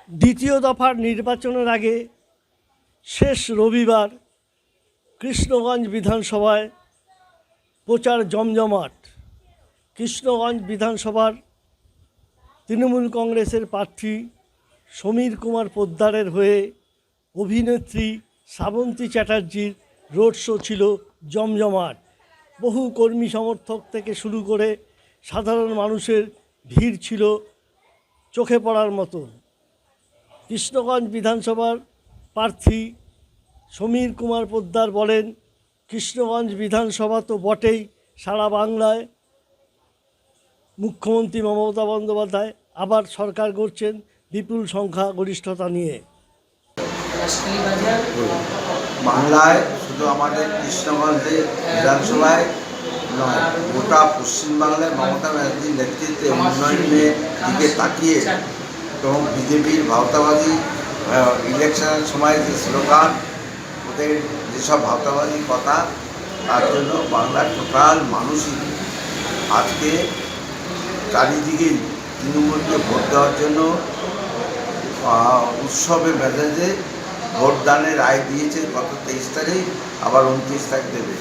দ্বিতীয় দফার নির্বাচনের আগে শেষ রবিবার কৃষ্ণগঞ্জ বিধানসভায় প্রচার জমজমাট। কৃষ্ণগঞ্জ বিধানসভার তৃণমূল কংগ্রেসের প্রার্থী সমীর কুমার পোদ্দারের হয়ে অভিনেত্রী শ্রাবন্তী চ্যাটার্জির রোড শো ছিল জমজমাট। বহু কর্মী সমর্থক থেকে শুরু করে সাধারণ মানুষের ভিড় ছিল চোখে পড়ার মতো। কৃষ্ণগঞ্জ বিধানসভার প্রার্থী সমীর কুমার পোদ্দার বলেন, কৃষ্ণগঞ্জ বিধানসভা তো বটেই, সারা বাংলায় মুখ্যমন্ত্রী মমতা বন্দ্যোপাধ্যায় আবার সরকার গড়ছেন বিপুল সংখ্যা গরিষ্ঠতা নিয়ে। বাংলায় শুধু আমাদের কৃষ্ণগঞ্জে বিধানসভায় নয়, গোটা পশ্চিমবাংলায় মমতা ব্যানার্জির নেতৃত্বে উন্নয়নের দিকে তাকিয়ে এবং বিজেপির ভাওতাবাদী ইলেকশনের সময় যে স্লোগান, ওদের যেসব ভাওতাবাদী কথা, তার জন্য বাংলার টোটাল মানুষই আজকে চারিদিকেই তৃণমূলকে ভোট দেওয়ার জন্য উৎসবের মেজাজে ভোটদানের রায় দিয়েছে। গত 23 তারিখ, আবার 29 তারিখ দেবে।